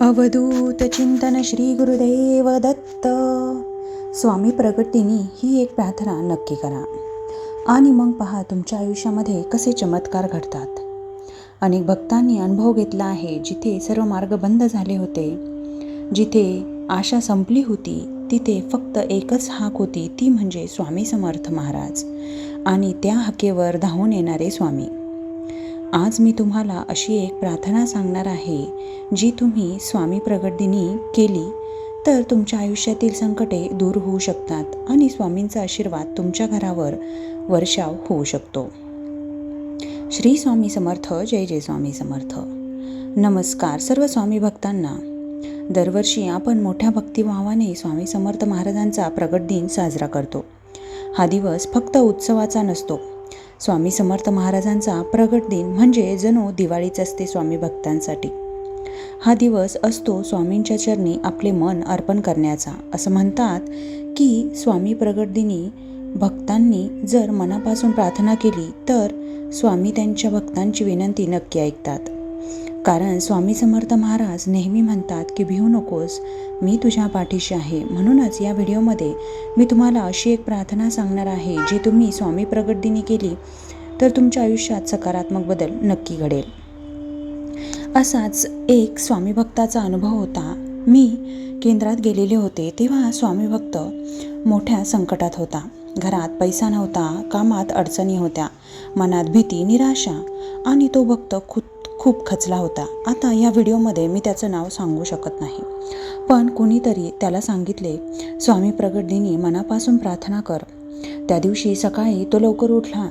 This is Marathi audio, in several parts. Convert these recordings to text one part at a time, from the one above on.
अवधूत चिंतन श्री गुरुदेव दत्त. स्वामी प्रगट-दिनी ही एक प्रार्थना नक्की करा आणि मग पहा तुमच्या आयुष्यामध्ये कसे चमत्कार घडतात. अनेक भक्तांनी अनुभव घेतला आहे, जिथे सर्व मार्ग बंद झाले होते, जिथे आशा संपली होती, तिथे फक्त एकच हाक होती, ती म्हणजे स्वामी समर्थ महाराज आणि त्या हाकेवर धावून येणारे स्वामी. आज मी तुम्हाला अशी एक प्रार्थना सांगणार आहे, जी तुम्ही स्वामी प्रगट-दिनी केली तर तुमच्या आयुष्यातील संकटे दूर होऊ शकतात आणि स्वामींचा आशीर्वाद तुमच्या घरावर वर्षाव होऊ शकतो. श्री स्वामी समर्थ. जय जय स्वामी समर्थ. नमस्कार सर्व स्वामी भक्तांना. दरवर्षी आपण मोठ्या भक्तिभावाने स्वामी समर्थ महाराजांचा प्रगट दिन साजरा करतो. हा दिवस फक्त उत्सवाचा नसतो. स्वामी समर्थ महाराजांचा प्रगट दिन म्हणजे जणू दिवाळीच असते स्वामी भक्तांसाठी. हा दिवस असतो स्वामींच्या चरणी आपले मन अर्पण करण्याचा. असं म्हणतात की स्वामी प्रगट दिनी भक्तांनी जर मनापासून प्रार्थना केली तर स्वामी त्यांच्या भक्तांची विनंती नक्की ऐकतात. कारण स्वामी समर्थ महाराज नेहमी म्हणतात की भिवू नकोस, मी तुझ्या पाठीशी आहे. म्हणूनच या व्हिडिओमध्ये मी तुम्हाला अशी एक प्रार्थना सांगणार आहे, जी तुम्ही स्वामी प्रगट दिनी केली तर तुमच्या आयुष्यात सकारात्मक बदल नक्की घडेल. असाच एक स्वामी भक्ताचा अनुभव होता. मी केंद्रात गेलेले होते तेव्हा स्वामी भक्त मोठ्या संकटात होता. घरात पैसा नव्हता, कामात अडचणी होत्या, मनात भीती, निराशा आणि तो भक्त खूप खचला होता. आता या व्हिडिओमध्ये मी त्याचं नाव सांगू शकत नाही, पण कोणीतरी त्याला सांगितले, स्वामी प्रगट दिनी मनापासून प्रार्थना कर. त्या दिवशी सकाळी तो लवकर उठला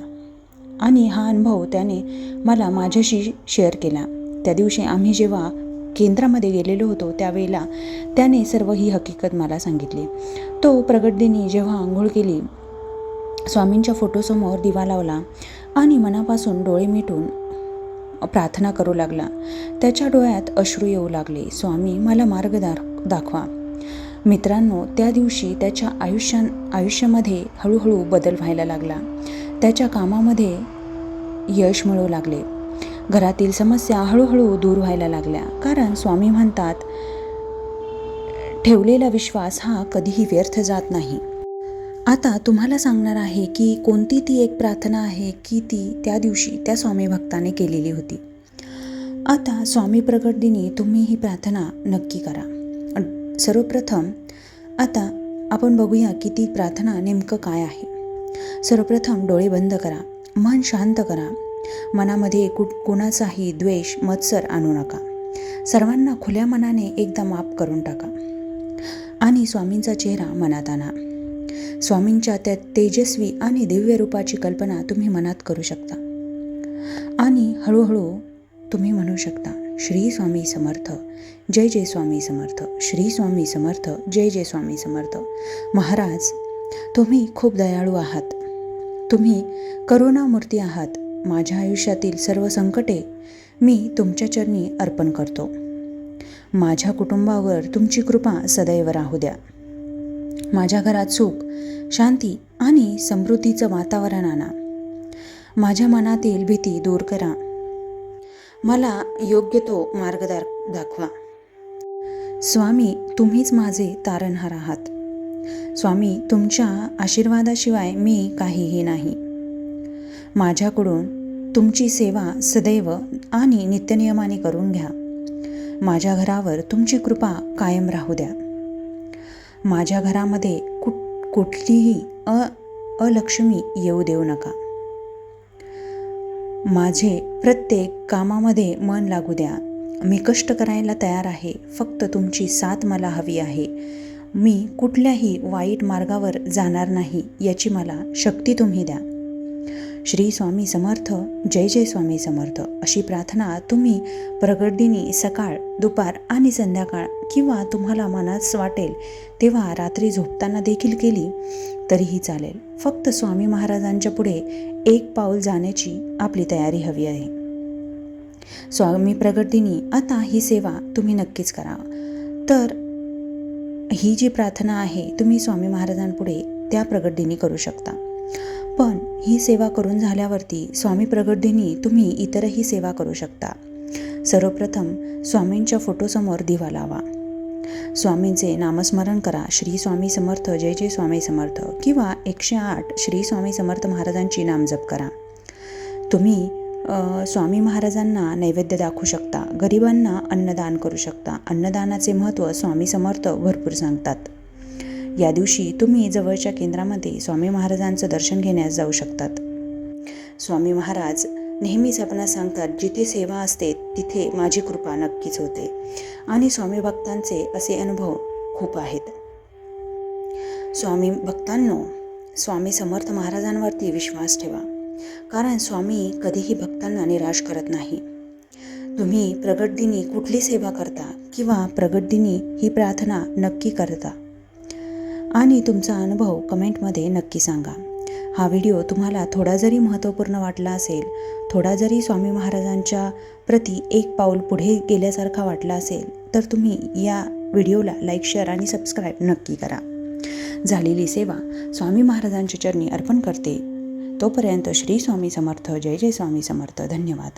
आणि हा अनुभव त्याने मला माझ्याशी शेअर केला. त्या दिवशी आम्ही जेव्हा केंद्रामध्ये गेलेलो होतो त्यावेळेला त्याने सर्व ही हकीकत मला सांगितली. तो प्रगट दिनी जेव्हा आंघोळ केली, स्वामींच्या फोटोसमोर दिवा लावला आणि मनापासून डोळे मिटून प्रार्थना करू लागला. त्याच्या डोळ्यात अश्रू येऊ लागले. स्वामी मला मार्ग दाखवा. मित्रांनो, त्या दिवशी त्याच्या आयुष्यामध्ये हळूहळू बदल व्हायला लागला. त्याच्या कामामध्ये यश मिळू लागले. घरातील समस्या हळूहळू दूर व्हायला लागल्या. कारण स्वामी म्हणतात, ठेवलेला विश्वास हा कधीही व्यर्थ जात नाही. आता तुम्हाला सांगणार आहे की कोणती ती एक प्रार्थना आहे की ती त्या दिवशी त्या स्वामी भक्ताने केलेली होती. आता स्वामी प्रगट दिनी तुम्ही ही प्रार्थना नक्की करा. सर्वप्रथम आता आपण बघूया की ती प्रार्थना नेमकं काय आहे. सर्वप्रथम डोळे बंद करा, मन शांत करा. मनामध्ये कोणाचाही द्वेष, मत्सर आणू नका. सर्वांना खुल्या मनाने एकदा माफ करून टाका आणि स्वामींचा चेहरा मनात आणा. स्वामींच्या त्या तेजस्वी आणि दिव्य रूपाची कल्पना तुम्ही मनात करू शकता आणि हळूहळू तुम्ही म्हणू शकता, श्री स्वामी समर्थ. जय जय स्वामी समर्थ. श्री स्वामी समर्थ. जय जय स्वामी समर्थ. महाराज, तुम्ही खूप दयाळू आहात. तुम्ही करुणामूर्ती आहात. माझ्या आयुष्यातील सर्व संकटे मी तुमच्या चरणी अर्पण करतो. माझ्या कुटुंबावर तुमची कृपा सदैव राहू द्या. माझ्या घरात सुख, शांती आणि समृद्धीचं वातावरण आणा. माझ्या मनातील भीती दूर करा. मला योग्य तो मार्ग दाखवा. स्वामी, तुम्हीच माझे तारणहार आहात. स्वामी, तुमच्या आशीर्वादाशिवाय मी काहीही नाही. माझ्याकडून तुमची सेवा सदैव आणि नित्यनियमाने करून घ्या. माझ्या घरावर तुमची कृपा कायम राहू द्या. माझ्या घरामध्ये कुठलीही अलक्ष्मी येऊ देऊ नका. माझे प्रत्येक कामामध्ये मन लागू द्या. मी कष्ट करायला तयार आहे. फक्त तुमची साथ मला हवी आहे. मी कुठल्याही वाईट मार्गावर जाणार नाही, याची मला शक्ती तुम्ही द्या. श्री स्वामी समर्थ. जय जय स्वामी समर्थ. अशी प्रार्थना तुम्ही प्रगट दिनी सकाळ, दुपार आणि संध्याकाळ किंवा तुम्हाला मनात वाटेल तेव्हा रात्री झोपताना देखील केली तरीही चालेल. फक्त स्वामी महाराजांच्या पुढे एक पाऊल जाण्याची आपली तयारी हवी आहे. स्वामी प्रगट दिनी आता ही सेवा तुम्ही नक्कीच करा. तर ही जी प्रार्थना आहे तुम्ही स्वामी महाराजांपुढे त्या प्रगट दिनी करू शकता. पण ही सेवा करून झाल्यावरती स्वामी प्रगट दिनी तुम्ही इतरही सेवा करू शकता. सर्वप्रथम स्वामींच्या फोटोसमोर दिवा लावा. स्वामींचे नामस्मरण करा. श्री स्वामी समर्थ, जय जय स्वामी समर्थ किंवा 108 श्री स्वामी समर्थ महाराजांची नामजप करा. तुम्ही स्वामी महाराजांना नैवेद्य दाखवू शकता. गरिबांना अन्नदान करू शकता. अन्नदानाचे महत्त्व स्वामी समर्थ भरपूर सांगतात. या दिवशी तुम्ही जवळच्या केंद्रामध्ये स्वामी महाराजांचं दर्शन घेण्यास जाऊ शकतात. स्वामी महाराज नेहमीच आपणास सांगतात, जिथे सेवा असते तिथे माझी कृपा नक्कीच होते. आणि स्वामी भक्तांचे असे अनुभव खूप आहेत. स्वामी भक्तांनो, स्वामी समर्थ महाराजांवरती विश्वास ठेवा, कारण स्वामी कधीही भक्तांना निराश करत नाही. तुम्ही प्रगट दिनी कुठली सेवा करता किंवा प्रगट दिनी ही प्रार्थना नक्की करता आणि तुमचा अनुभव कमेंटमध्ये नक्की सांगा. हा व्हिडिओ तुम्हाला थोडा जरी महत्त्वपूर्ण वाटला असेल, थोडा जरी स्वामी महाराजांच्या प्रती एक पाऊल पुढे गेल्यासारखा वाटला असेल, तर तुम्ही या व्हिडिओला लाईक, शेअर आणि सबस्क्राईब नक्की करा. झालेली सेवा स्वामी महाराजांच्या चरणी अर्पण करते. तोपर्यंत श्री स्वामी समर्थ, जय जय स्वामी समर्थ. धन्यवाद.